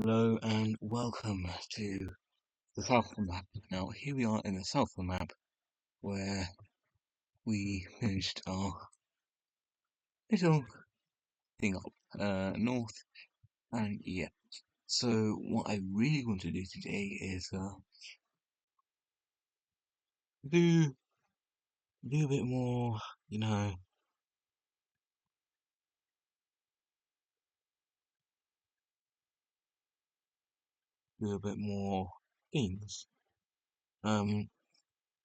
Hello and welcome to the south of the map. Now here we are in the south of the map where we finished our little thing up north, and yeah. So what I really want to do today is do a bit more, you know, do a bit more things. Um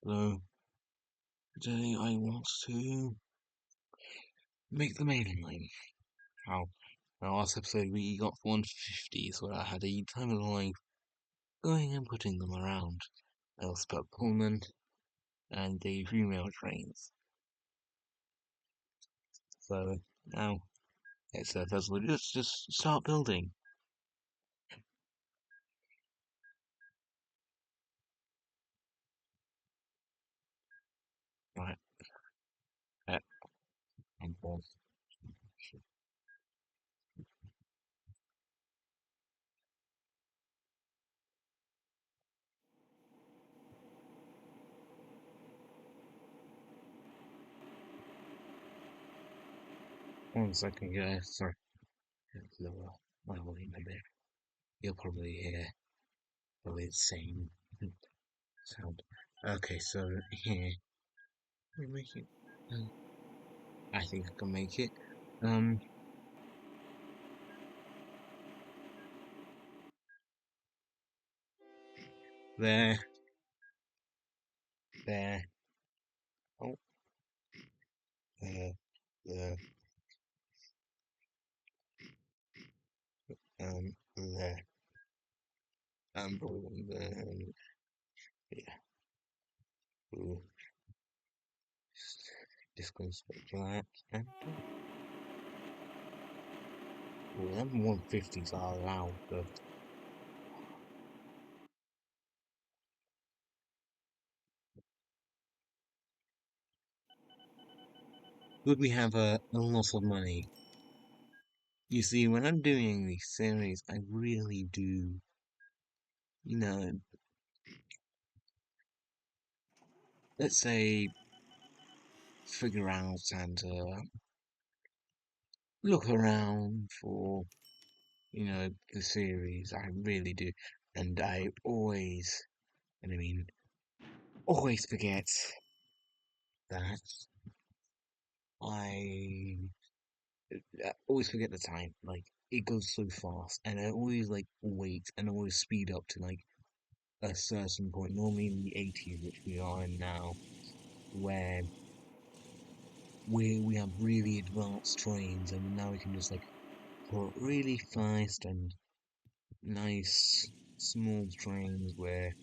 so today I want to make the mainline. How last episode we got 150, so I had a time of life going and putting them around. I also put Pullman and the female trains. So now it's a festival. Just start building. Right. Uh, and pause. 1 second, guys. Sorry. Lower my volume a bit. You'll probably hear probably the same sound. Okay, so here we make it. I think I can make it. Um, there, there. Oh, there, there. There. Probably there. Yeah. Ooh. Just gonna switch that. And well, them 150s are allowed, but would we have a lot of money? You see, when I'm doing these series, I really do, you know, let's say, figure out and look around for, the series. I really do. And I always, and I mean, always forget that I always forget the time. Like, it goes so fast, and I always, like, wait and always speed up to, like, a certain point, normally in the 80s, which we are in now, where we have really advanced trains, and now we can just like put really fast and nice small trains where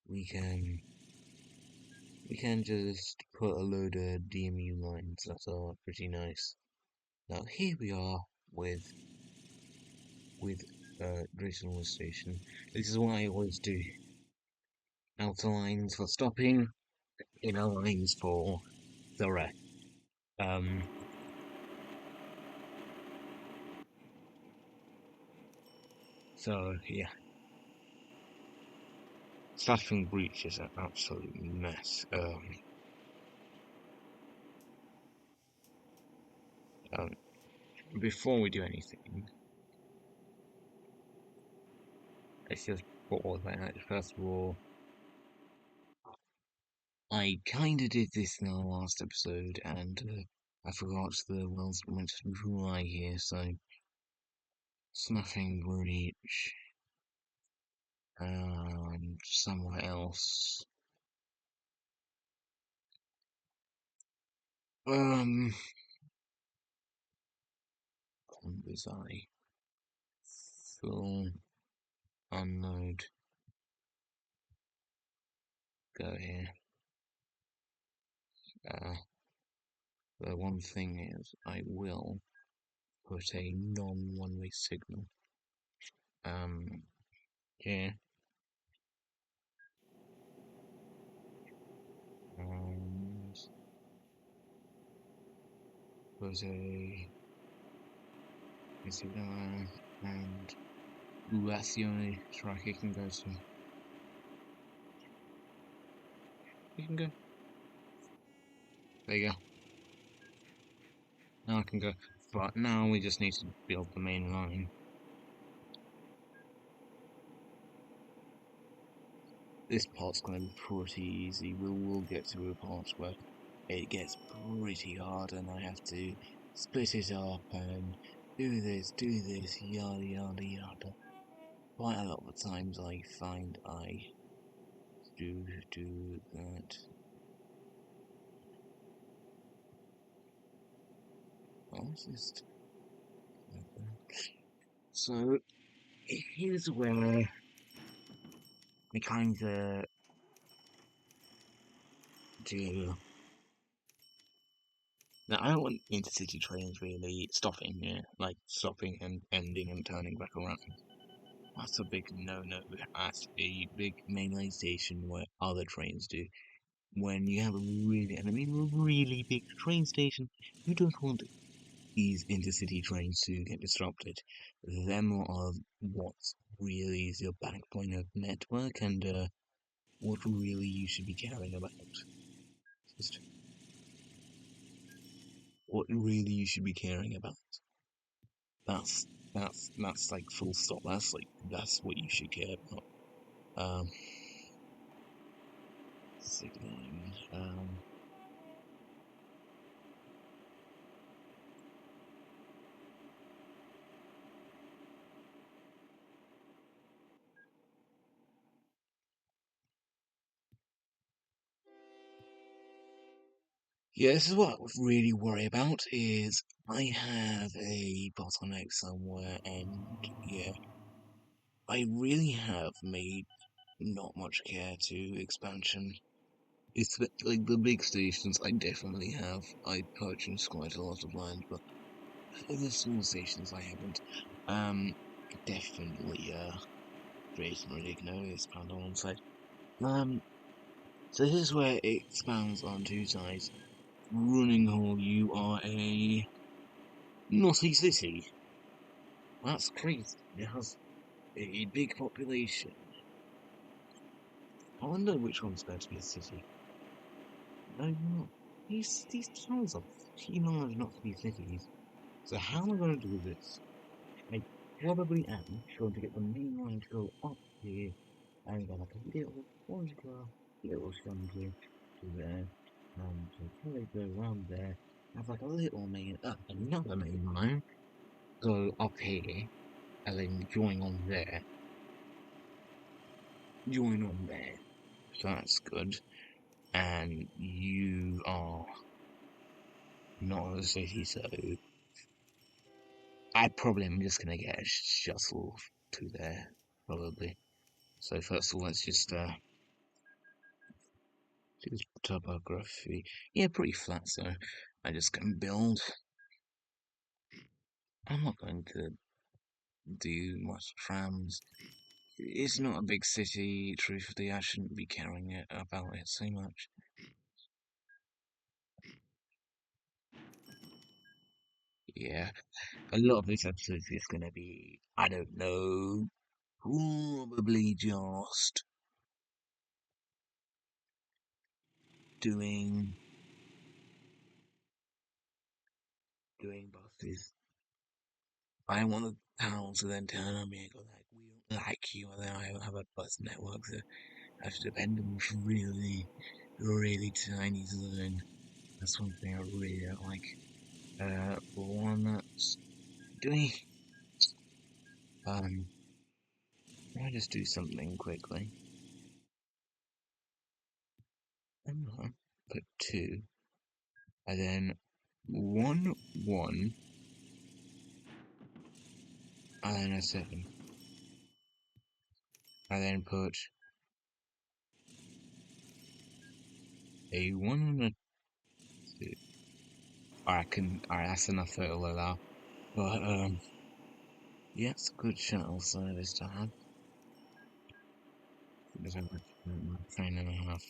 we can we can just put a load of DMU lines that are pretty nice. Now here we are with with Drayton Station. This is what I always do. Outer lines for stopping, inner lines for the rest. Um, so yeah, Staffing Breach is an absolute mess. Um, before we do anything, let's just pause that. First of all, I kinda did this in our last episode, and I forgot the wells went dry here, so Staffing Breach, and somewhere else. Um, was I? Full unload. Go here. Uh, the one thing is, I will put a non-one-way signal. Here. And put a signal and Ooh, that's the only track it can go to. You can go. There you go. Now I can go. But now we just need to build the main line. This part's going to be pretty easy. We'll get to a part where it gets pretty hard and I have to split it up and do this, yada yada yada. Quite a lot of the times I find I do that. I'll just... So, here's where we kind of do... Now, I don't want intercity trains really stopping here, like stopping and ending and turning back around. That's a big no-no at a big mainline station where other trains do. When you have a really, and I mean a really big train station, you don't want these intercity trains to get disrupted. Them are what really is your backbone of network and what really you should be caring about. Just what really you should be caring about. That's that's like full stop. That's what you should care about. Signaling. Yeah, this is what I really worry about is I have a bottleneck somewhere and yeah, I really have made not much care to expansion. It's like the big stations I definitely have. I purchased quite a lot of land, but for the small stations I haven't. Um definitely Jason Religno is found on one side. Um so this is where it expands on two sides. Running Hall, you are a naughty city. That's crazy. It has a big population. I wonder which one's going to be a city. No, not. These towns are too large not to be cities. So how am I going to do this? I probably am going to get the main line to go up here and go like a little circular, little shunt to there. So probably go around there. Have like a little main, another main line. Go up here and then join on there. So that's good. And you are not a city, so I probably am just gonna get a shuttle to there, probably. So first of all, let's just do topography. Yeah, pretty flat, so I just can build. I'm not going to do much trams. It's not a big city, truthfully. I shouldn't be caring about it so much. Yeah, a lot of this episode is going to be, I don't know, probably just doing buses. I want the town to then turn on me and go like, we don't like you, and then I have a bus network that I have to depend on really, really tiny zone. That's one thing I really don't like. One that's doing, can I just do something quickly? Put two, and then one, and then a seven, and then put a one and a two. Alright, that's enough for it'll allow. But, yeah, it's a good shuttle service to have. There's a train and a half.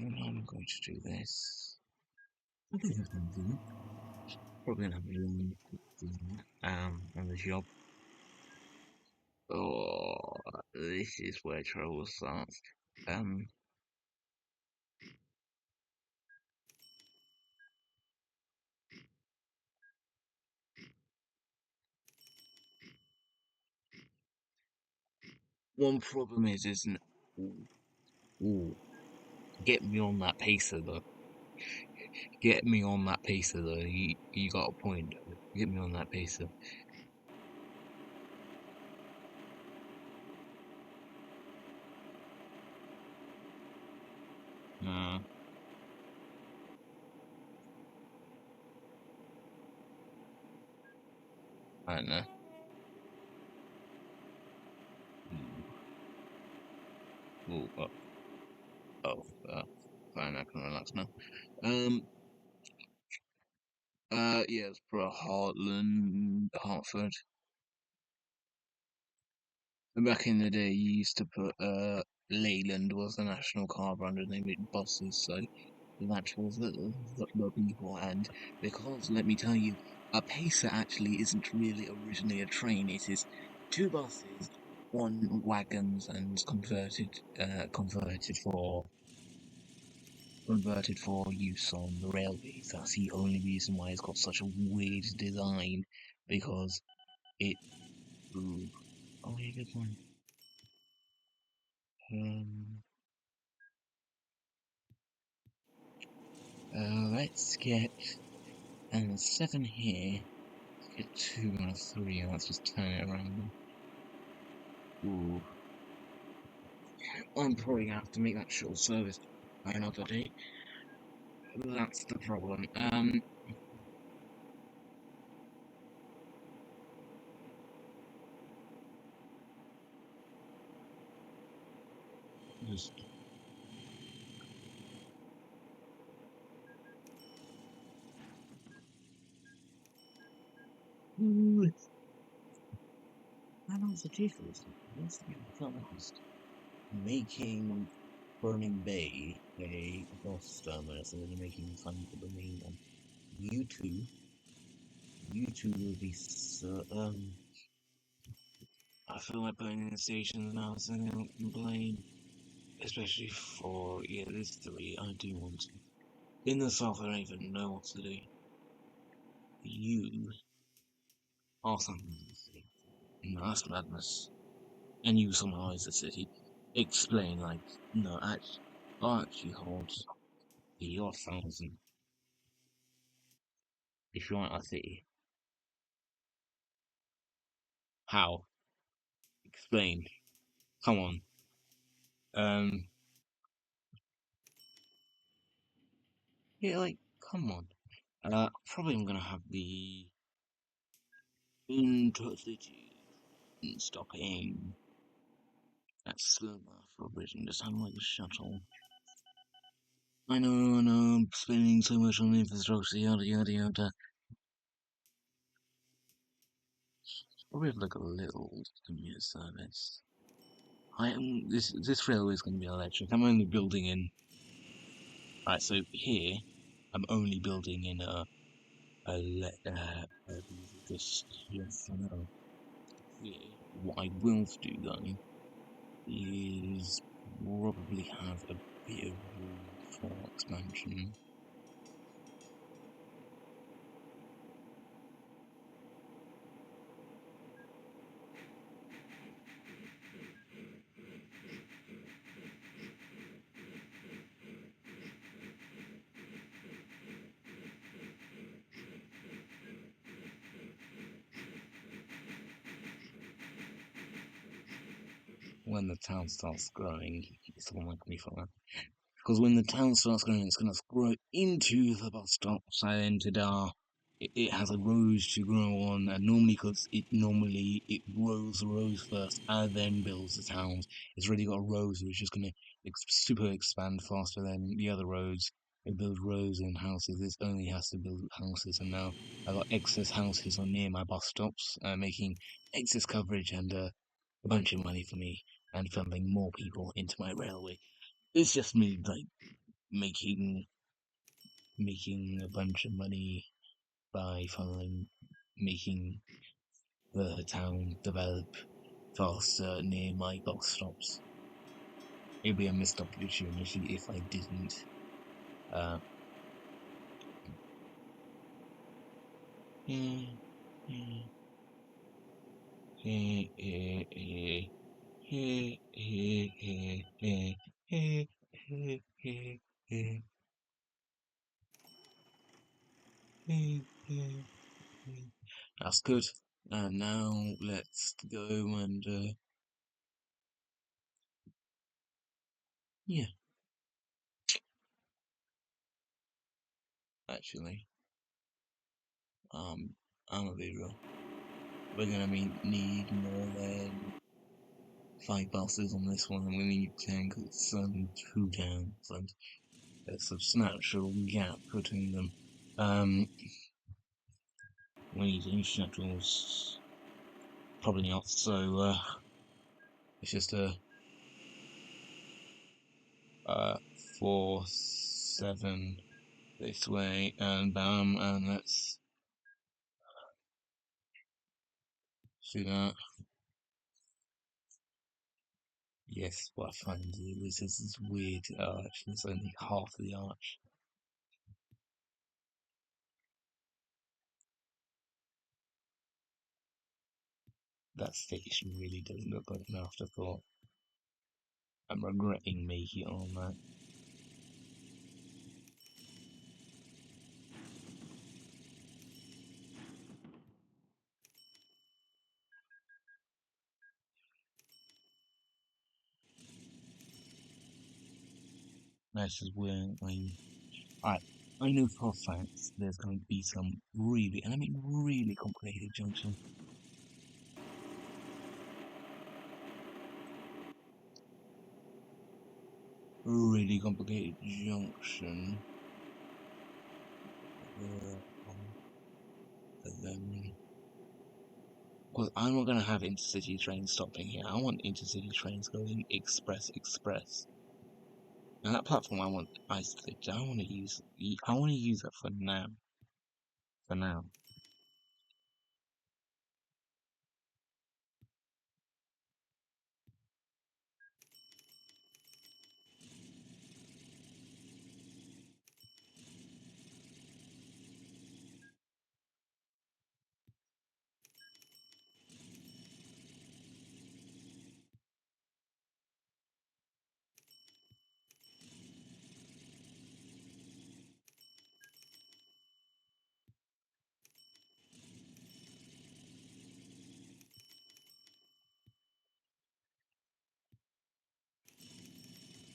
I'm going to do this. I think that's going to do. Probably gonna have room. on the job. Oh, this is where trouble starts. Um, One problem is, isn't ooh, ooh, get me on that pacer though. Get me on that pacer though. You got a point. Get me on that pacer. Uh, I don't know. Ooh, ooh, oh, fine. I can relax now. Um, yeah, it's for Hartford. Back in the day, you used to put Leyland was the national car brand, and they made buses, so that was the people. And because, let me tell you, a pacer actually isn't really originally a train. It is two buses, one wagons, and converted for use on the railways. That's the only reason why it's got such a weird design, because it. Ooh, oh yeah, good one. Um, let's get 7 here. Let's get 2 and a 3, and let's just turn it around. Ooh, I'm probably gonna have to make that short service by another day. That's the problem. Just ooh, I know the difference. Let's be honest. Making Burning Bay a bus terminus and then making fun for the main one. You two, you two will be so, I feel like putting in the stations now, so I don't complain. Especially for, yeah, this 3, I do want to. In the south, I don't even know what to do. You are something to see. No, that's madness. And you summarize the city. Explain, like, no, actually holds your 1,000. If you want a city. How? Explain. Come on. Um, yeah, like, come on. Probably I'm gonna have the intercity stopping at Slough for a bit and just have like a shuttle. I know, I'm spending so much on infrastructure, yada yada yada. Probably have like a little commuter service. This railway is going to be electric. I'm only building in. Right, so here, I'm only building in just yes, I know. Here, what I will do though is probably have a bit of room for expansion. When the town starts growing, someone like me for that. Because when the town starts growing, it's going to grow into the bus stops, and it has a road to grow on. And normally it grows the roads first and then builds the towns. It's already got a road, so it's just going to super expand faster than the other roads. It builds roads and houses. This only has to build houses, and now I got excess houses on near my bus stops, making excess coverage and a bunch of money for me, and funneling more people into my railway. It's just me like making making a bunch of money by funneling making the town develop faster near my box stops. It'd be a missed opportunity if I didn't. Uh, eh, eh, eh, eh, eh, eh, eh, eh, eh, eh, eh, eh, eh, eh, eh, eh. That's good. And now let's go and yeah, actually, um, I'm gonna be real. We're gonna need more than 5 buses on this one. I'm gonna need 10 because it's only 2 towns and there's a substantial gap between them. We need internationals, probably not. So it's just a 4-7 this way, and bam, and let's do that. Yes, what I find is this is weird arch. It's only half the arch. That station really doesn't look like an afterthought. I'm regretting making it on that. This is where I know for a fact there's going to be some really, and I mean really complicated junction. Really complicated junction. Because I'm not going to have intercity trains stopping here. I want intercity trains going express, express. And that platform I want isolated. I want to use. I want to use it for now. For now.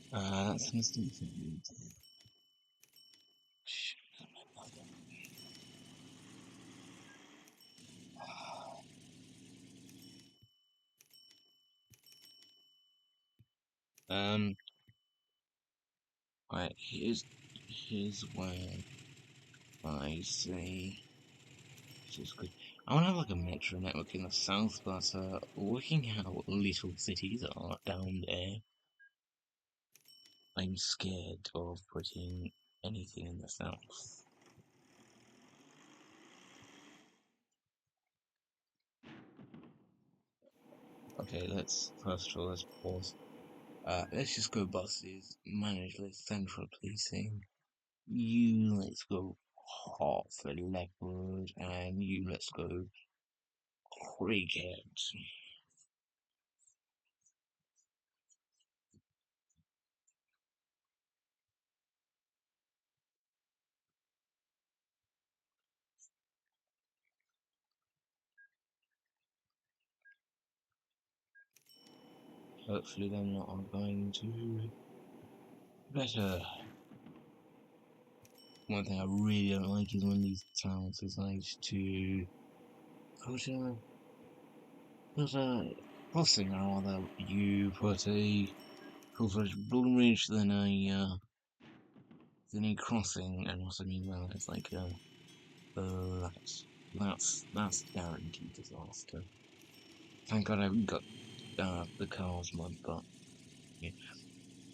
That's Mr. Um. Right. Here's where I say. Which is good. I want to have like a metro network in the south, but looking how little cities are down there, I'm scared of putting anything in the south. Okay, let's first of all let's pause. Let's just go buses, manage less central policing. You let's go hot for leopard, and you let's go cricket. Hopefully they're not going to better. One thing I really don't like is when these towns decide to put a crossing, or rather, you put a full-fledged bridge, then a crossing, and what I mean by that is like that's guaranteed disaster. Thank God I haven't got the cars mod, but yeah.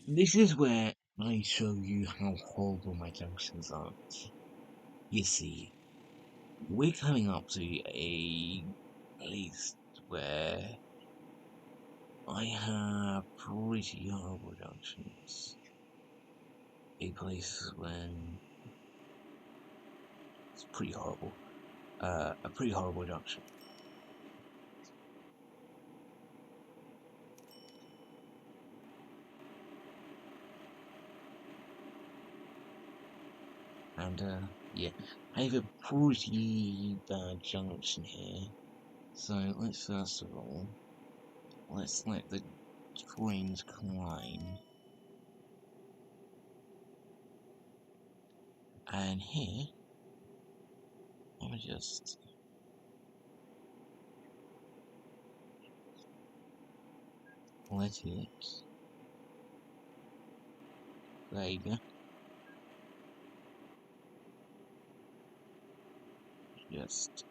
This is where I show you how horrible my junctions are. You see, we're coming up to a place where I have pretty horrible junctions. A place when it's pretty horrible. A pretty horrible junction. And yeah, I have a pretty bad junction here. So let's first of all, let's let the trains climb. And here, I'm gonna just let it. There you go. Just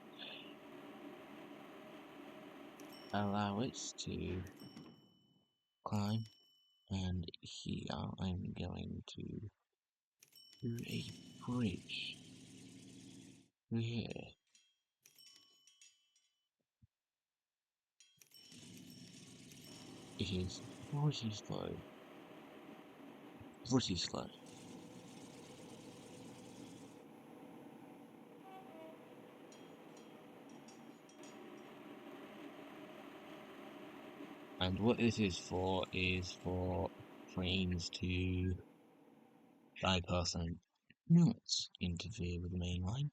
allow it to climb. And here I'm going to do a bridge through here. It is pretty slow. Pretty slow. And what this is for trains to bypass and not interfere with the main line.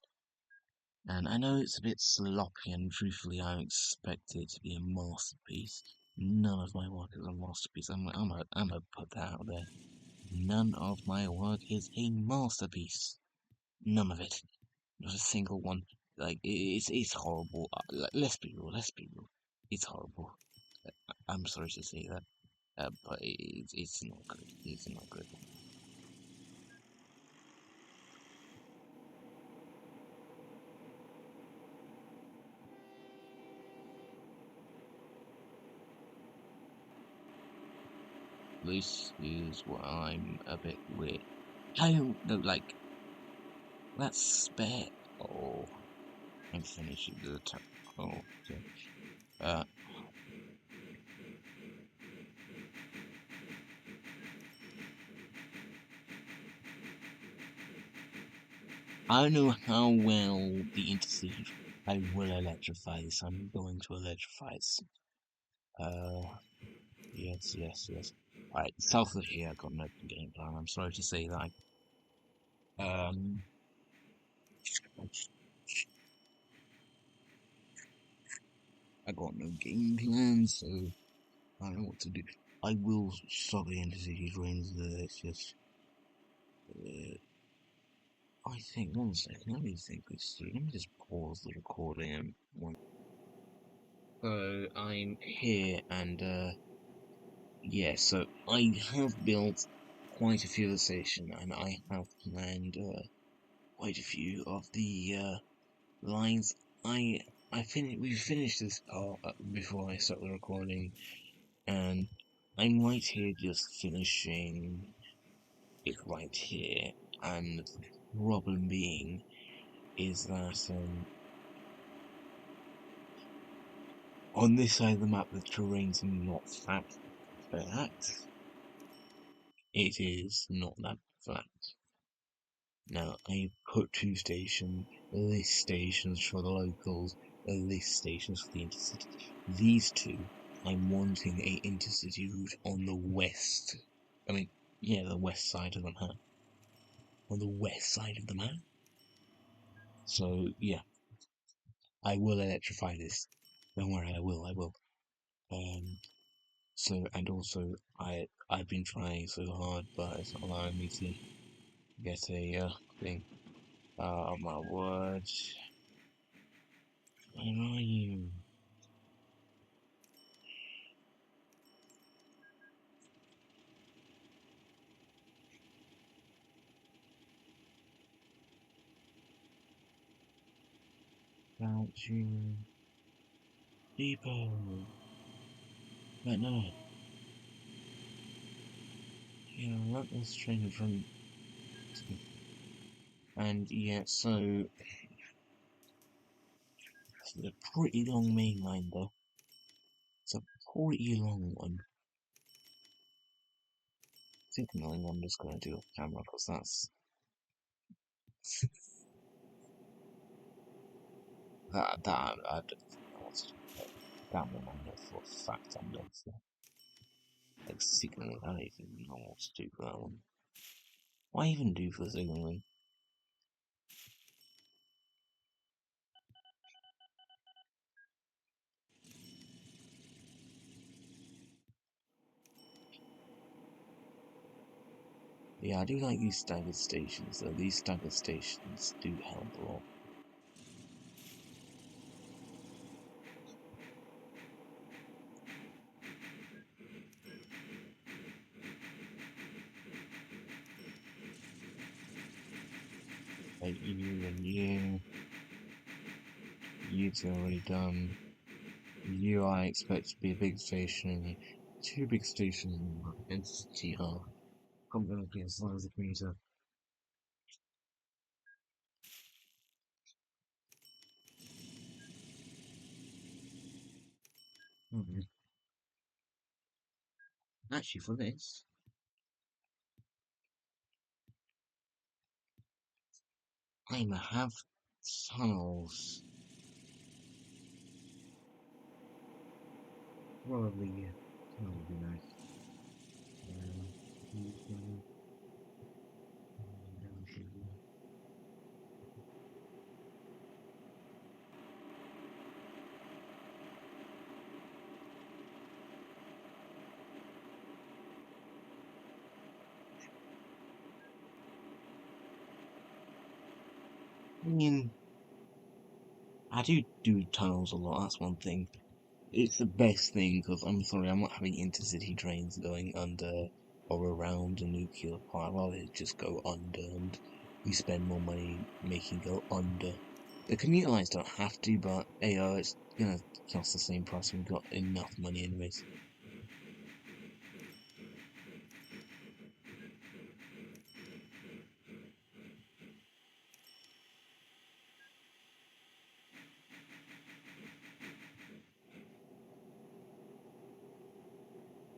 And I know it's a bit sloppy, and truthfully, I expect it to be a masterpiece. None of my work is a masterpiece. I'm gonna put that out there. None of my work is a masterpiece. None of it. Not a single one. Like it's horrible. Let's be real. Let's be real. It's horrible. I'm sorry to say that, but it's not good. It's not good. This is what I'm a bit weird. I don't know. Like that's spare. Oh, I'm finishing the attack. Oh, okay. Uh, I don't know how well the intercity. I will electrify this. I'm going to electrify this. Uh, yes, yes, yes. Alright, south of here, I got no game plan. I'm sorry to say that. Um, I got no game plan, so I don't know what to do. I will stop the intercity trains. It's just, uh, I think, one second, let me think this through. Let me just pause the recording and one. So I'm here, and yeah, so I have built quite a few of the station, and I have planned quite a few of the lines. I we finished this part before I start the recording, and I'm right here just finishing it right here. And the problem being is that on this side of the map the terrain's not that flat. It is not that flat. Now I put two stations, list stations for the locals, list stations for the intercity. These two, I'm wanting a intercity route on the west. I mean, yeah, the west side of the map. On the west side of the map. So yeah, I will electrify this. Don't worry, I will. Um, so and also I've been trying so hard, but it's not allowing me to get a thing. Oh my word! Where are you? About you, depot. But no, you know, let this train from. And yeah, so It's a pretty long main line though. It's a pretty long one. Signaling I'm just gonna do off camera because that's that I don't know what to do. That one I know for a fact I'm done for. Like signaling, I don't even know what to do for that one. What even do for signaling? Yeah, I do like these staggered stations though. These staggered stations do help a lot. Like you's already done. You I expect to be a big station. Two big stations in my entity are completely as long as a commuter. Hmm. Actually, for this, I'm gonna have tunnels. Probably, yeah. That would be nice. I mean, I do tunnels a lot. That's one thing. It's the best thing because I'm sorry, I'm not having intercity trains going under or around a nuclear plant. I'd rather just go under and we spend more money making go under. The commuter lines don't have to, but AO, it's gonna cost the same price and we've got enough money anyways.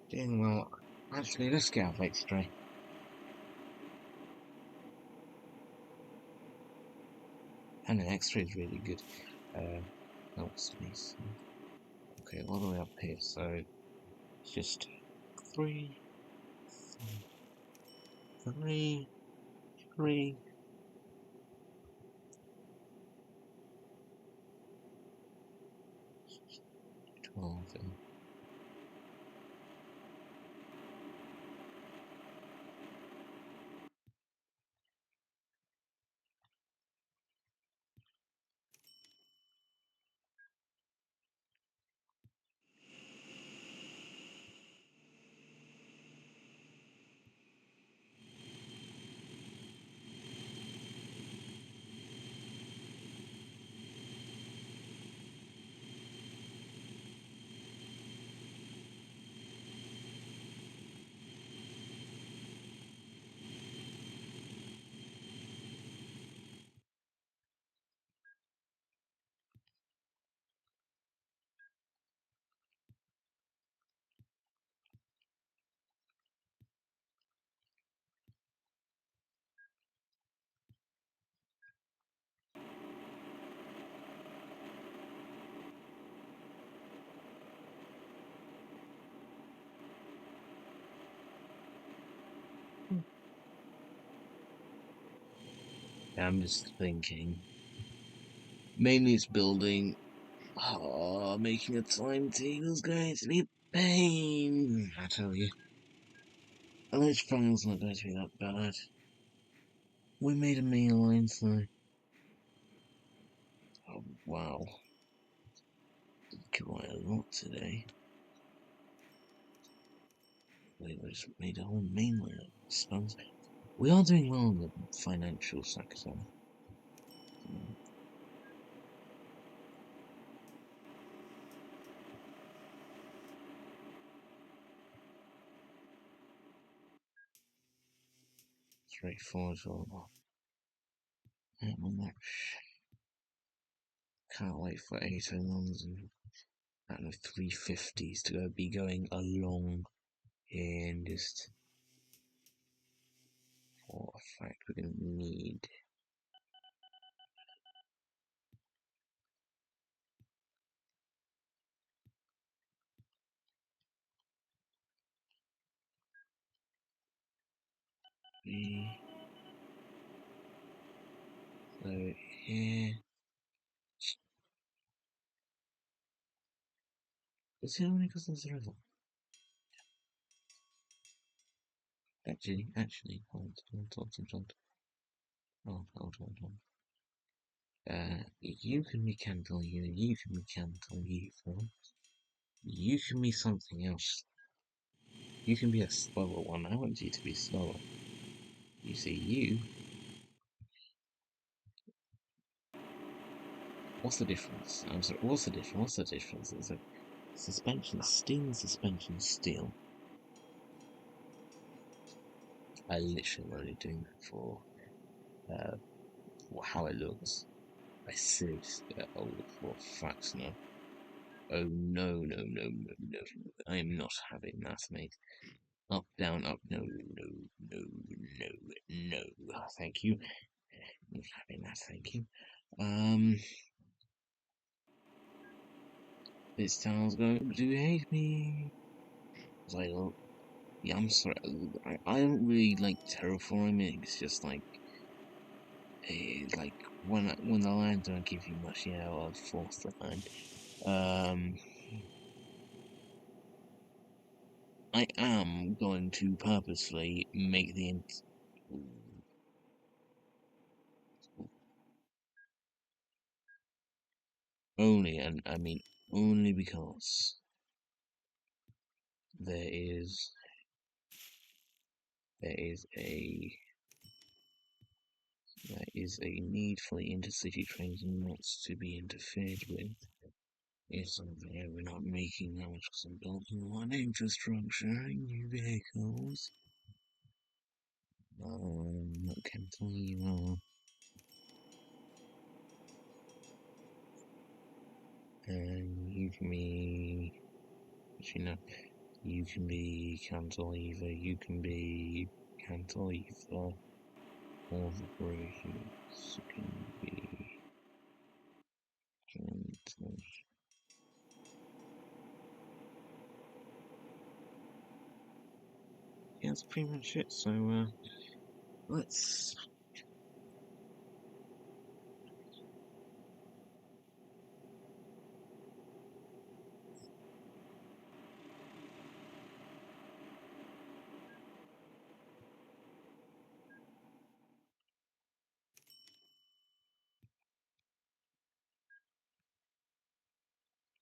Doing well. Actually, let's get out X-ray. And an X-ray is really good. Helps me see. Okay, all the way up here, so it's just three, three, three, 12, and I'm just thinking. Mainly it's building. Oh, making a timetable is going to be a pain, I tell you. And this file's not going to be that bad. We made a main line, so. Oh, wow. Quite a lot today. We just made a whole main line, I suppose. We are doing well in the financial sector. 3, 4 as well. Can't wait for 801s and I don't know 350s to be going along here and just for a fact we're gonna need. So here. Is it only because there's a river? Actually, hold. Hold on. You can be Cantle you can be Cantle you can be something else. You can be a slower one. I want you to be slower. You see, what's the difference? I'm sorry, what's the difference? What's the difference? It's like suspension steel. I literally only doing that for uh, how it looks. I seriously, oh, for facts no. Oh no. I am not having that, mate. Up, down, up, no. Thank you. Not having that, thank you. Um, this town's going to hate me. I don't, yeah, I'm sorry. I don't really like terraforming. It's just like when the land don't give you much, yeah, I'll force the land. Um, I am going to purposely make the only, and I mean only because there is there is a there is a need for the intercity trains not to be interfered with. It's something we're not making that much because I'm building one infrastructure, new vehicles. Cantilever, and you can be, you can be Cantilever, you can be Cantilever, or the Braves can be Cantilever. Yeah, that's pretty much it. So, let's.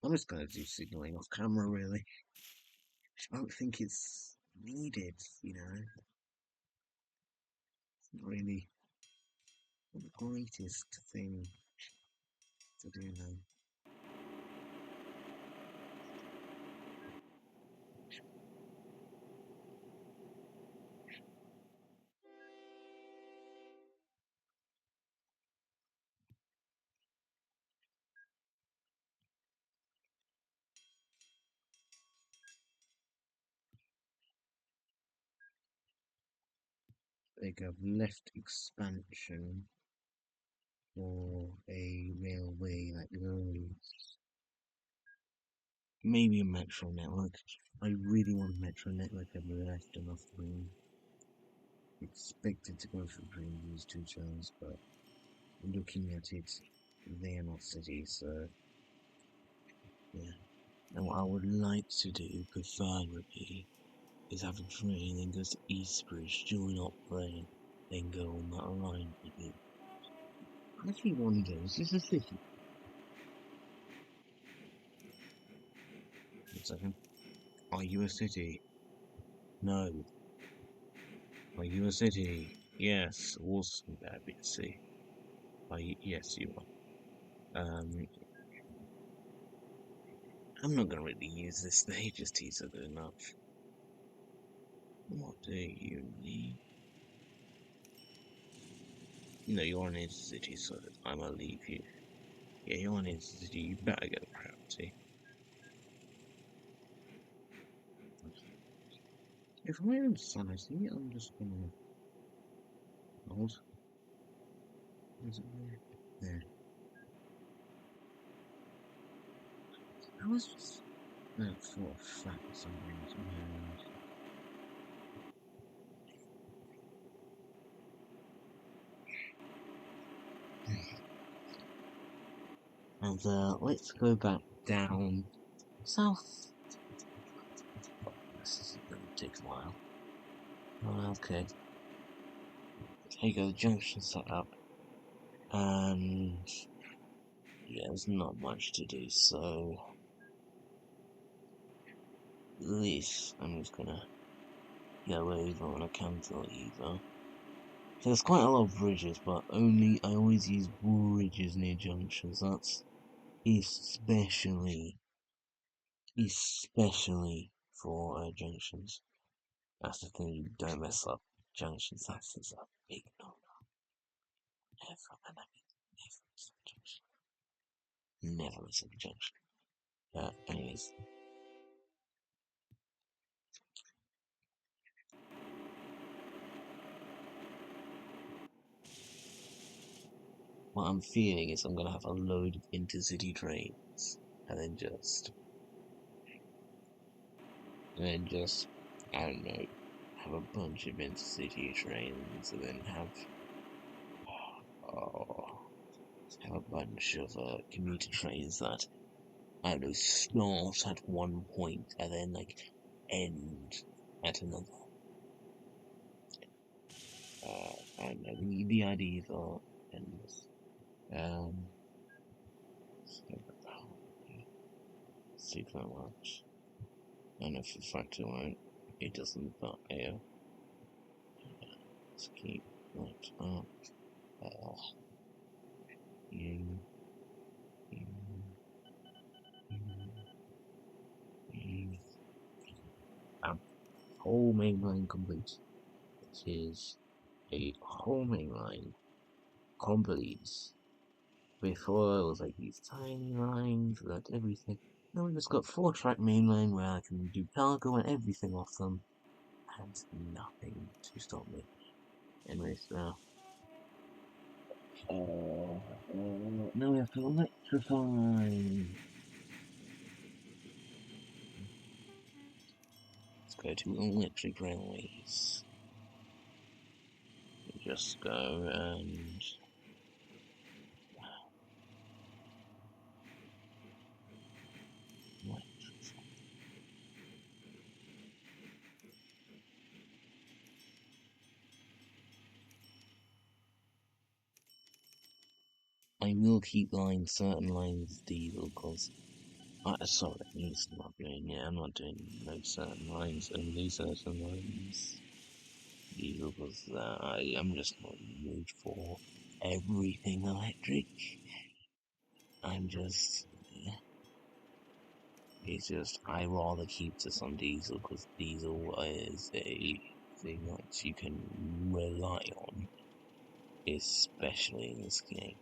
I'm just gonna do signaling off camera, really. I don't think it's needed, It's not really the greatest thing to do now. They have left expansion for a railway like roads. Maybe a metro network. I really want a metro network. I've left enough room. Expected to go for green these two terms, but looking at it, they are not cities, so yeah. And what I would like to do, preferably, is have a train that goes to Eastbridge, join Opera, then go on that line with it. I actually wonder, is this a city? 1 second. Are you a city? No. Are you a city? Yes. Awesome, that'd a city. Are you? Yes, you are. I'm not gonna really use this. They just tease it enough. What do you need? No, you're an intercity, so I'm gonna leave you. Yeah, you're on City. You better get the priority. If I'm in sanity, I'm just gonna hold. Is it there? There. I was just for a fact for some reason. And let's go back down south. This is gonna take a while. Okay. Here you go, the junction set up. And yeah, there's not much to do, so at least I'm just gonna go over on a cantilever. So there's quite a lot of bridges, but I always use bridges near junctions. That's especially for junctions. That's the thing, you don't mess up junctions. That's a big no. Never miss a junction. Never miss a junction. Anyways, what I'm feeling is I'm gonna have a load of intercity trains, and then just I don't know, have a bunch of intercity trains, and then oh, have a bunch of commuter trains that I don't know start at one point and then like end at another. I don't know. The ideas are endless. Um, super much. And if the fact it won't, it doesn't. But yeah, let's keep that up. Uh, you, you, you. Whole main line complete. It is a whole main line complete. Before it was like these tiny lines that everything. Now we just got 4-track mainline where I can do cargo and everything off them, and nothing to stop me. Anyways, now we have to electrify. Let's go to electric railways. Just go and I will keep certain lines diesel because sorry, it's not doing it. I'm not doing no certain lines, only certain lines diesel because I'm just not in the mood for everything electric. I'm just it's just I rather keep to some diesel because diesel is a thing that you can rely on, especially in this game.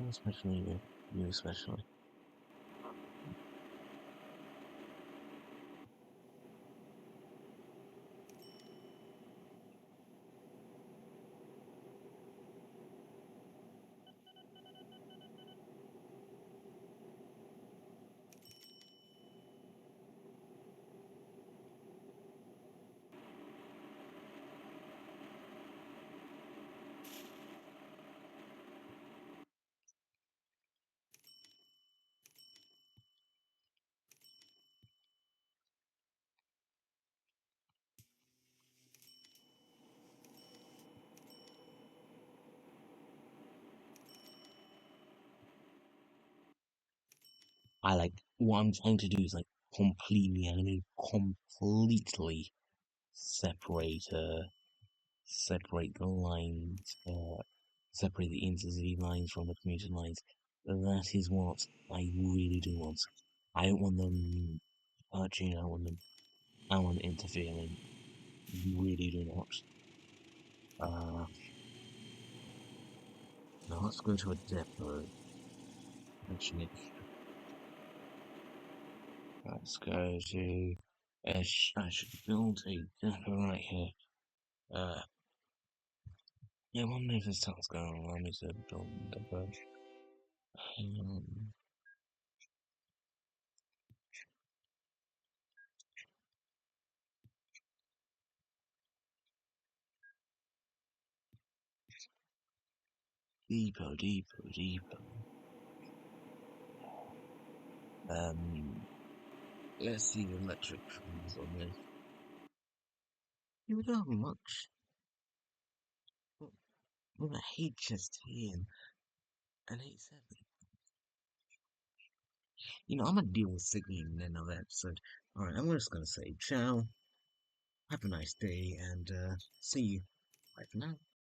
Especially you especially. I like what I'm trying to do is like completely, I'm going to completely separate separate the lines, separate the intercity lines from the commuter lines. That is what I really do want. I don't want them touching. I don't want them interfering. Really do not. Uh, Now let's go to a depot. Actually, let's go to. I should build a depot right here. Uh, yeah, I wonder if this tunnel's going to allow me to build a depot. Um, depot. Um, let's see the electric trends on this. You don't have much. With a HST and an 87. I'm gonna deal with Siggy in another episode. Alright, I'm just gonna say ciao, have a nice day, and see you. Bye for now.